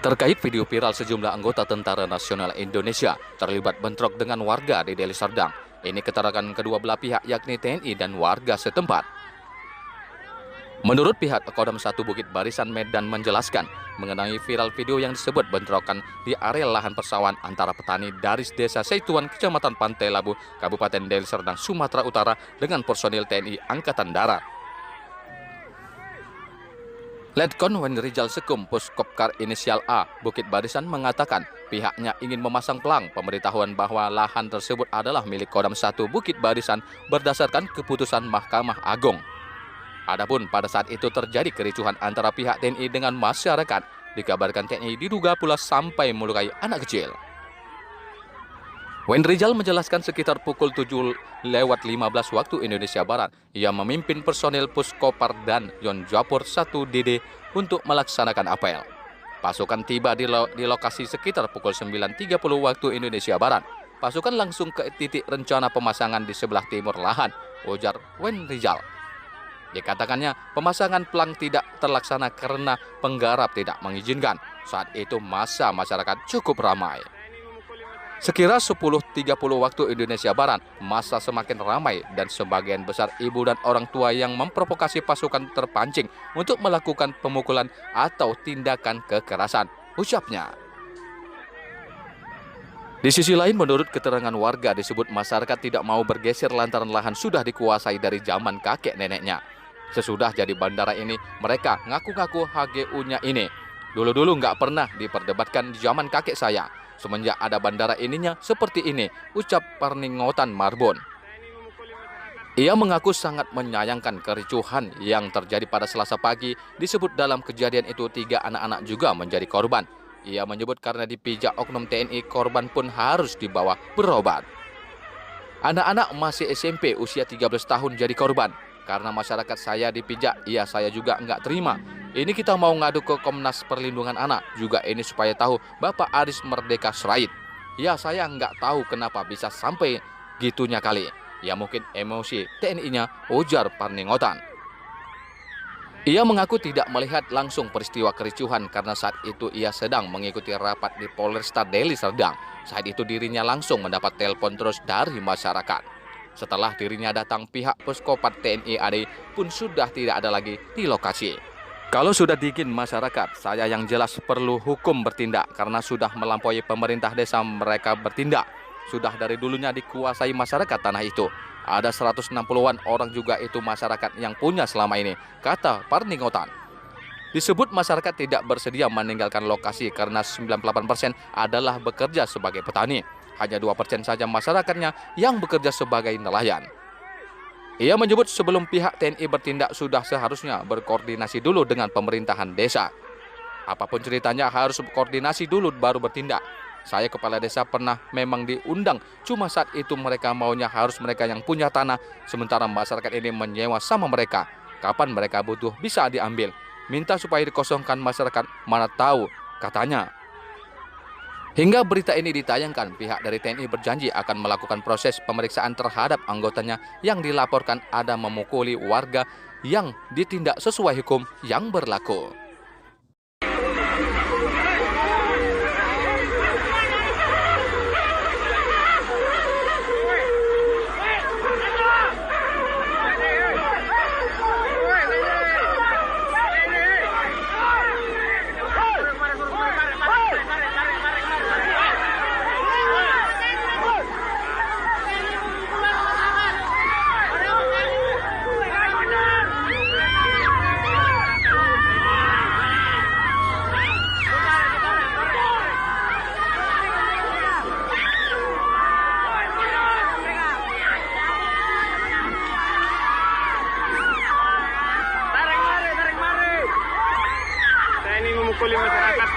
Terkait video viral sejumlah anggota Tentara Nasional Indonesia terlibat bentrok dengan warga di Deli Serdang. Ini keterangan kedua belah pihak yakni TNI dan warga setempat. Menurut pihak Kodam 1 Bukit Barisan Medan menjelaskan mengenai viral video yang disebut bentrokan di area lahan persawahan antara petani dari Desa Seituan, Kecamatan Pantai Labu, Kabupaten Deli Serdang, Sumatera Utara dengan personil TNI Angkatan Darat. Letkon Wenrijal Sekum Puskopkar inisial A Bukit Barisan mengatakan pihaknya ingin memasang pelang pemberitahuan bahwa lahan tersebut adalah milik Kodam 1 Bukit Barisan berdasarkan keputusan Mahkamah Agung. Adapun pada saat itu terjadi kericuhan antara pihak TNI dengan masyarakat. Dikabarkan TNI diduga pula sampai melukai anak kecil. Wenrijal menjelaskan sekitar pukul 7:15 waktu Indonesia Barat, ia memimpin personil Puskopar dan Yonjapur 1DD untuk melaksanakan apel. Pasukan tiba di lokasi sekitar pukul 9:30 waktu Indonesia Barat. Pasukan langsung ke titik rencana pemasangan di sebelah timur lahan, ujar Wenrijal. Dikatakannya pemasangan pelang tidak terlaksana karena penggarap tidak mengizinkan. Saat itu massa masyarakat cukup ramai. Sekira 10:30 waktu Indonesia Barat, massa semakin ramai dan sebagian besar ibu dan orang tua yang memprovokasi pasukan terpancing untuk melakukan pemukulan atau tindakan kekerasan, ucapnya. Di sisi lain, menurut keterangan warga disebut masyarakat tidak mau bergeser lantaran lahan sudah dikuasai dari zaman kakek neneknya. Sesudah jadi bandara ini, mereka ngaku-ngaku HGU-nya ini. Dulu-dulu nggak pernah diperdebatkan di zaman kakek saya. Semenjak ada bandara ininya seperti ini, ucap Parningotan Marbon. Ia mengaku sangat menyayangkan kericuhan yang terjadi pada Selasa pagi. Disebut dalam kejadian itu 3 anak-anak juga menjadi korban. Ia menyebut karena dipijak oknum TNI, korban pun harus dibawa berobat. Anak-anak masih SMP usia 13 tahun jadi korban. Karena masyarakat saya dipijak, saya juga nggak terima. Ini kita mau ngadu ke Komnas Perlindungan Anak. Juga ini supaya tahu Bapak Aris Merdeka Srait. Ya saya nggak tahu kenapa bisa sampai gitunya kali. Ya mungkin emosi TNI-nya, ujar Parningotan. Ia mengaku tidak melihat langsung peristiwa kericuhan karena saat itu ia sedang mengikuti rapat di Polresta Deli Serdang. Saat itu dirinya langsung mendapat telepon terus dari masyarakat. Setelah dirinya datang, pihak Puskopar TNI AD pun sudah tidak ada lagi di lokasi. Kalau sudah dingin masyarakat, saya yang jelas perlu hukum bertindak karena sudah melampaui pemerintah desa mereka bertindak. Sudah dari dulunya dikuasai masyarakat tanah itu. Ada 160-an orang juga itu masyarakat yang punya selama ini, kata Parningotan. Disebut masyarakat tidak bersedia meninggalkan lokasi karena 98% adalah bekerja sebagai petani. Hanya 2% saja masyarakatnya yang bekerja sebagai nelayan. Ia menyebut sebelum pihak TNI bertindak sudah seharusnya berkoordinasi dulu dengan pemerintahan desa. Apapun ceritanya harus berkoordinasi dulu baru bertindak. Saya kepala desa pernah memang diundang, cuma saat itu mereka maunya harus mereka yang punya tanah, sementara masyarakat ini menyewa sama mereka. Kapan mereka butuh bisa diambil. Minta supaya dikosongkan masyarakat, mana tahu, katanya. Hingga berita ini ditayangkan, pihak dari TNI berjanji akan melakukan proses pemeriksaan terhadap anggotanya yang dilaporkan ada memukuli warga yang ditindak sesuai hukum yang berlaku. Memukuli masyarakat.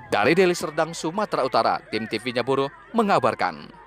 Dari Deli Serdang, Sumatera Utara, tim TV Nyaburu mengabarkan.